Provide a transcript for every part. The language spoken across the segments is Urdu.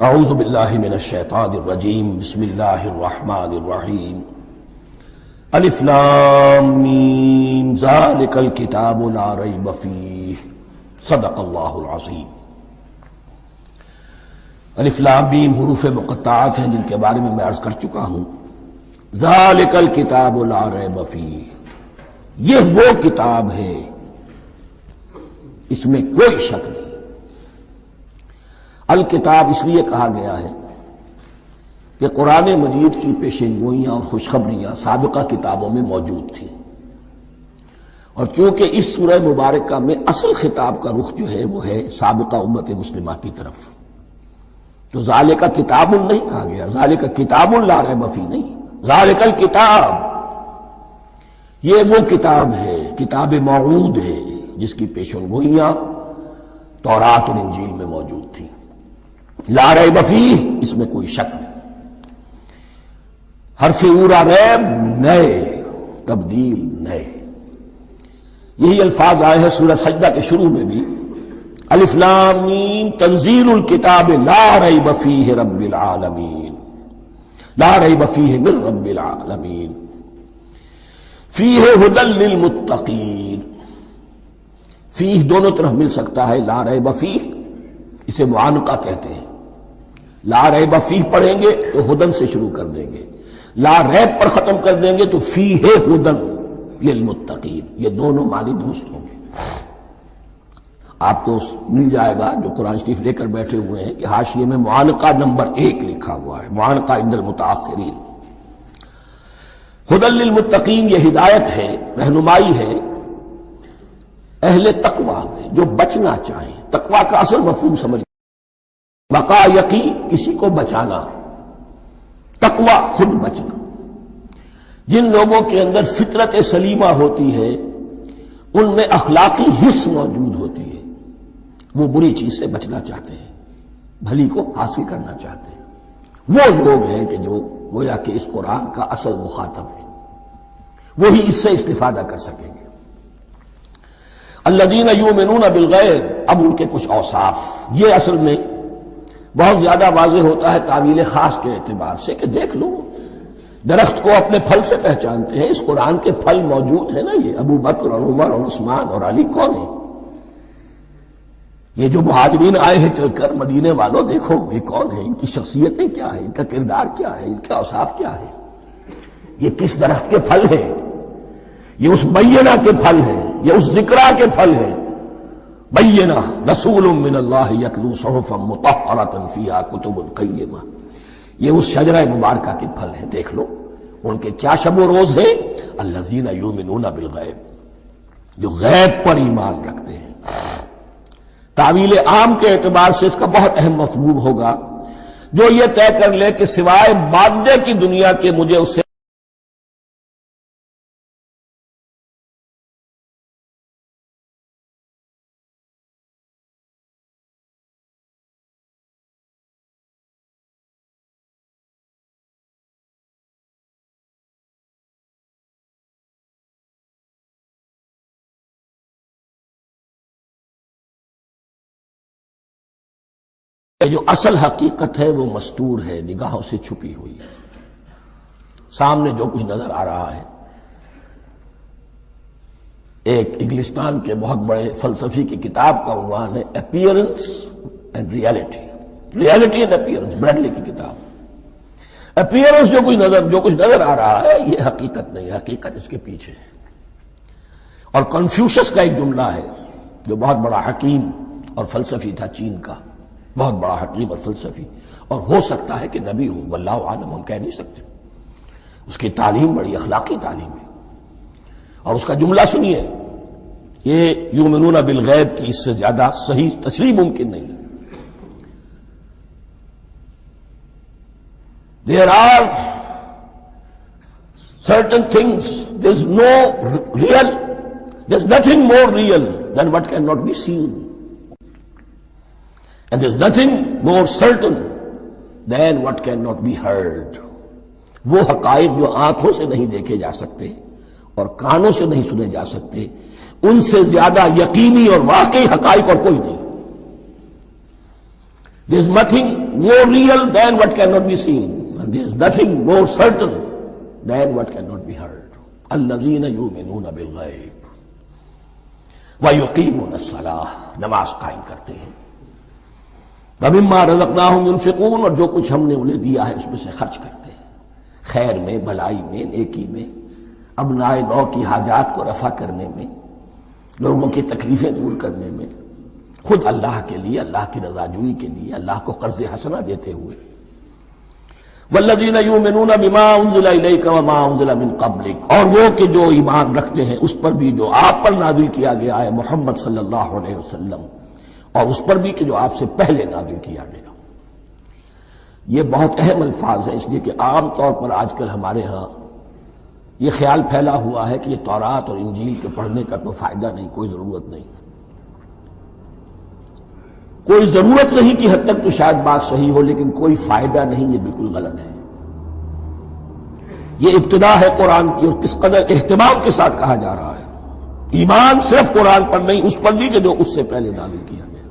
اعوذ باللہ من الشیطان الرجیم بسم اللہ الرحمن الرحیم الف لام میم ذالک الکتاب لا ریب فیہ صدق اللہ العظیم۔ الف لام میم حروف مقطعات ہیں جن کے بارے میں عرض کر چکا ہوں۔ ذالک الکتاب لا ریب فیہ، یہ وہ کتاب ہے اس میں کوئی شک نہیں۔ الکتاب اس لیے کہا گیا ہے کہ قرآن مجید کی پیشین گوئیاں اور خوشخبریاں سابقہ کتابوں میں موجود تھیں، اور چونکہ اس سورہ مبارکہ میں اصل خطاب کا رخ جو ہے وہ ہے سابقہ امت مسلمہ کی طرف، تو ذالک کتاب نہیں کہا گیا، ذالک کتاب لا ریب فیہ نہیں، ذالک الکتاب یہ وہ کتاب ہے، کتاب موعود ہے جس کی پیشین گوئیاں تورات اور انجیل میں موجود تھیں۔ لا ریب فیہ، اس میں کوئی شک نہیں۔ حرف اورا ریب نئے، تبدیل نئے، یہی الفاظ آئے ہیں سورہ سجدہ کے شروع میں بھی، الف لام میم تنزیل الکتاب لا ریب فیہ رب العالمین، لا ریب فیہ من رب العالمین، فیہ ھدی للمتقین۔ فیہ دونوں طرف مل سکتا ہے، لا ریب فیہ اسے معانقہ کہتے ہیں، لا ریب فیہ پڑھیں گے تو ہدن سے شروع کر دیں گے، لا ریب پر ختم کر دیں گے تو فیہ ہدن للمتقین، یہ دونوں معنی درست ہوں گے۔ آپ کو مل جائے گا جو قرآن شریف لے کر بیٹھے ہوئے ہیں کہ حاشیے میں معانقہ نمبر 1 لکھا ہوا ہے، معانقہ عند المتاخرین۔ ہدن للمتقین یہ ہدایت ہے، رہنمائی ہے اہل تقویٰ میں جو بچنا چاہیں۔ تقویٰ کا اصل مفہوم سمجھ، بقا یقین، کسی کو بچانا، تقویٰ خود بچنا۔ جن لوگوں کے اندر فطرت سلیمہ ہوتی ہے ان میں اخلاقی حس موجود ہوتی ہے، وہ بری چیز سے بچنا چاہتے ہیں، بھلی کو حاصل کرنا چاہتے ہیں۔ وہ لوگ ہیں کہ جو گویا کہ اس قرآن کا اصل مخاطب ہے، وہی اس سے استفادہ کر سکیں گے۔ الذین یؤمنون بالغیب، اب ان کے کچھ اوصاف، یہ اصل میں بہت زیادہ واضح ہوتا ہے تعویل خاص کے اعتبار سے کہ دیکھ لو درخت کو اپنے پھل سے پہچانتے ہیں، اس قرآن کے پھل موجود ہیں نا، یہ ابو بکر اور عمر اور عثمان اور علی کون ہیں؟ یہ جو مہاجرین آئے ہیں چل کر، مدینے والوں دیکھو یہ کون ہیں، ان کی شخصیتیں کیا ہیں، ان کا کردار کیا ہے، ان کے اوصاف کیا ہے، یہ کس درخت کے پھل ہیں، یہ اس بینہ کے پھل ہیں، یہ اس ذکرہ کے پھل ہیں۔ بینہ رسول من اللہ یتلو صحفا مطہرۃ فیہا کتب قیمہ، یہ اس شجرہ مبارکہ کے پھل ہیں، دیکھ لو ان کے کیا شب و روز ہیں۔ الذین یؤمنون بالغیب، جو غیب پر ایمان رکھتے ہیں۔ تعویل عام کے اعتبار سے اس کا بہت اہم مفہوم ہوگا، جو یہ طے کر لے کہ سوائے مادے کی دنیا کے مجھے اس سے جو اصل حقیقت ہے وہ مستور ہے، نگاہوں سے چھپی ہوئی ہے۔ سامنے جو کچھ نظر آ رہا ہے، ایک انگلستان کے بہت بڑے فلسفی کی کتاب کا عنوان ہے appearance and reality, reality and appearance, Bradley کی کتاب۔ اپیئرنس جو کچھ نظر آ رہا ہے یہ حقیقت نہیں، حقیقت اس کے پیچھے ہے۔ اور کنفیوشس کا ایک جملہ ہے جو بہت بڑا حکیم اور فلسفی تھا، چین کا بہت بڑا حکیم اور فلسفی، اور ہو سکتا ہے کہ نبی ہو، واللہ عالم، ہم کہہ نہیں سکتے۔ اس کی تعلیم بڑی اخلاقی تعلیم ہے، اور اس کا جملہ سنیے، یہ یؤمنون بالغیب کی اس سے زیادہ صحیح تشریح ممکن نہیں۔ There are certain things, there's nothing more real than what cannot be seen. And there's nothing more certain than what cannot be heard. وہ حقائق جو آنکھوں سے نہیں دیکھے جا سکتے اور کانوں سے نہیں سنے جا سکتے، ان سے زیادہ یقینی اور واقعی حقائق اور کوئی نہیں۔ There is nothing more real than what cannot be seen, and there is nothing more certain than what cannot be heard. الذین یؤمنون بالغیب ویقیمون الصلاۃ، نماز قائم کرتے ہیں، ومما رزقناہم ينفقون، اور جو کچھ ہم نے انہیں دیا ہے اس میں سے خرچ کرتے ہیں، خیر میں، بھلائی میں، نیکی میں، ابناء نو کی حاجات کو رفع کرنے میں، لوگوں کی تکلیفیں دور کرنے میں، خود اللہ کے لیے، اللہ کی رضا جوئی کے لیے، اللہ کو قرض حسنہ دیتے ہوئے۔ والذین یؤمنون بما انزل الیک وما انزل من قبلک، اور وہ کہ جو ایمان رکھتے ہیں اس پر بھی جو آپ پر نازل کیا گیا ہے محمد صلی اللہ علیہ وسلم، اور اس پر بھی کہ جو آپ سے پہلے نازل کیا گیا۔ یہ بہت اہم الفاظ ہیں، اس لیے کہ عام طور پر آج کل ہمارے ہاں یہ خیال پھیلا ہوا ہے کہ یہ تورات اور انجیل کے پڑھنے کا کوئی فائدہ نہیں، کوئی ضرورت نہیں، کوئی ضرورت نہیں کی حد تک تو شاید بات صحیح ہو، لیکن کوئی فائدہ نہیں، یہ بالکل غلط ہے۔ یہ ابتدا ہے قرآن کی، اور کس قدر اہتمام کے ساتھ کہا جا رہا ہے، ایمان صرف قرآن پر نہیں، اس پر بھی کہ جو اس سے پہلے نازل کیا گیا۔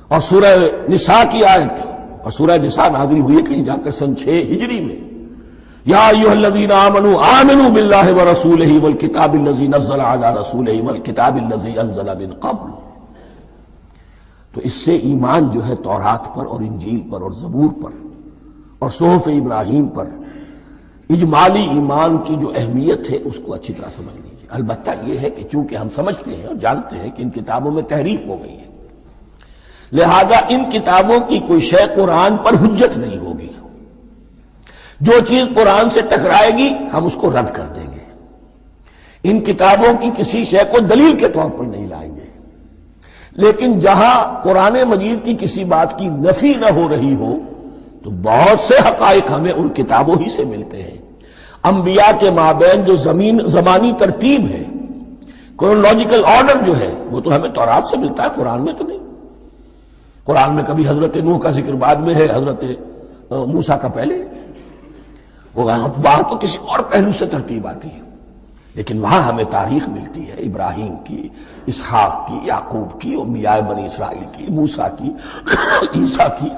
اور سورہ نساء کی آیت، اور سورہ نساء نازل ہوئی کہیں جا کر سن 6 ہجری میں، یا ایھا الذین آمنوا آمنوا باللہ ورسولہ والکتاب الذی نزل علی رسولہ والکتاب الذی انزل من قبل۔ تو اس سے ایمان جو ہے تورات پر اور انجیل پر اور زبور پر اور صحف ابراہیم پر، اجمالی ایمان کی جو اہمیت ہے اس کو اچھی طرح سمجھ لیجیے۔ البتہ یہ ہے کہ چونکہ ہم سمجھتے ہیں اور جانتے ہیں کہ ان کتابوں میں تحریف ہو گئی ہے، لہذا ان کتابوں کی کوئی شے قرآن پر حجت نہیں ہوگی، جو چیز قرآن سے ٹکرائے گی ہم اس کو رد کر دیں گے، ان کتابوں کی کسی شے کو دلیل کے طور پر نہیں لائیں گے۔ لیکن جہاں قرآن مجید کی کسی بات کی نفی نہ ہو رہی ہو تو بہت سے حقائق ہمیں ان کتابوں ہی سے ملتے ہیں۔ انبیاء کے مابین جو زمانی ترتیب ہے، کرونالوجیکل آرڈر جو ہے، وہ تو ہمیں تورات سے ملتا ہے، قرآن میں تو نہیں۔ قرآن میں کبھی حضرت نوح کا ذکر بعد میں ہے، حضرت موسیٰ کا پہلے، وہاں تو کسی اور پہلو سے ترتیب آتی ہے، لیکن وہاں ہمیں تاریخ ملتی ہے ابراہیم کی، اسحاق کی، یعقوب کی، انبیاء بنی اسرائیل کی، موسیٰ کی، عیسیٰ کی،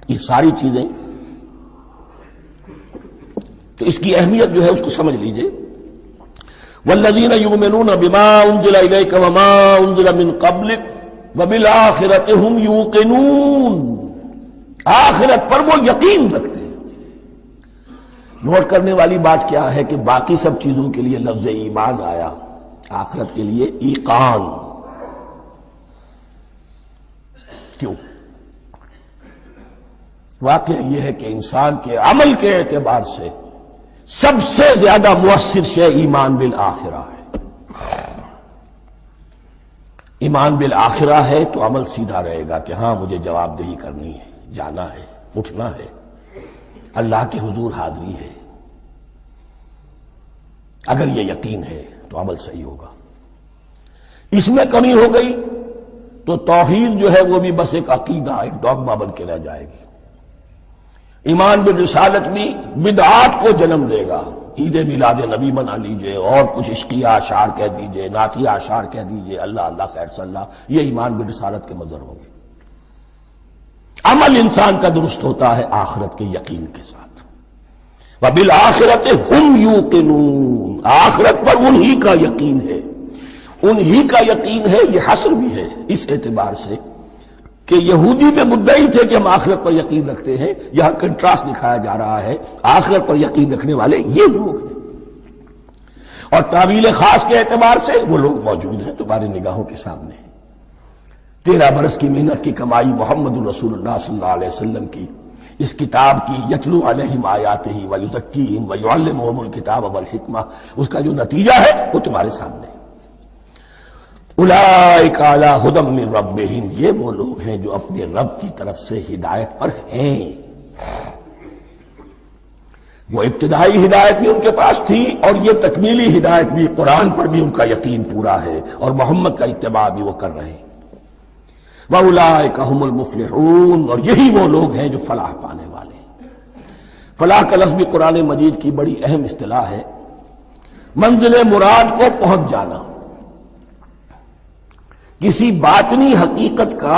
یہ ساری چیزیں۔ تو اس کی اہمیت جو ہے اس کو سمجھ لیجئے۔ والذین یؤمنون بما انزل الیک وما انزل من قبلک وبالآخرۃ ھم یوقنون، آخرت پر وہ یقین رکھتے ہیں۔ نوٹ کرنے والی بات کیا ہے کہ باقی سب چیزوں کے لیے لفظ ایمان آیا، آخرت کے لیے ایقان کیوں؟ واقعہ یہ ہے کہ انسان کے عمل کے اعتبار سے سب سے زیادہ مؤثر شے ایمان بالآخرہ ہے۔ ایمان بالآخرہ ہے تو عمل سیدھا رہے گا کہ ہاں مجھے جواب دہی کرنی ہے، جانا ہے، اٹھنا ہے، اللہ کے حضور حاضری ہے۔ اگر یہ یقین ہے تو عمل صحیح ہوگا۔ اس میں کمی ہو گئی تو توحید جو ہے وہ بھی بس ایک عقیدہ، ایک ڈوگما بن کے رہ جائے گی۔ ایمان بالرسالت بھی بدعات کو جنم دے گا، عید میلاد نبی منا لیجئے اور کچھ عشقیہ اشعار کہہ دیجئے، نعتیہ اشعار کہہ دیجئے، اللہ اللہ خیر صلی اللہ، یہ ایمان بالرسالت کے مظہر ہوں گے۔ عمل انسان کا درست ہوتا ہے آخرت کے یقین کے ساتھ۔ وَبِالْآخِرَةِ هُمْ يُوقِنُونَ، آخرت پر انہی کا یقین ہے، انہی کا یقین ہے۔ یہ حصر بھی ہے اس اعتبار سے کہ یہودی میں مدعی تھے کہ ہم آخرت پر یقین رکھتے ہیں، یہاں کنٹراسٹ دکھایا جا رہا ہے، آخرت پر یقین رکھنے والے یہ لوگ ہیں، اور تعویل خاص کے اعتبار سے وہ لوگ موجود ہیں تمہاری نگاہوں کے سامنے۔ 13 برس کی محنت کی کمائی محمد الرسول اللہ صلی اللہ علیہ وسلم کی، اس کتاب کی، یتلو علیہم آیاتہ ویزکیہم ویعلمہم الکتاب والحکمہ، اس کا جو نتیجہ ہے وہ تمہارے سامنے۔ اولئک علی ھدی من ربہم، یہ وہ لوگ ہیں جو اپنے رب کی طرف سے ہدایت پر ہیں۔ وہ ابتدائی ہدایت بھی ان کے پاس تھی، اور یہ تکمیلی ہدایت بھی، قرآن پر بھی ان کا یقین پورا ہے، اور محمد کا اتباع بھی وہ کر رہے ہیں۔ وَأُولَٰئِكَ هُمُ الْمُفْلِحُونَ، اور یہی وہ لوگ ہیں جو فلاح پانے والے ہیں۔ فلاح کا لفظ بھی قرآن مجید کی بڑی اہم اصطلاح ہے، منزل مراد کو پہنچ جانا، کسی باطنی حقیقت کا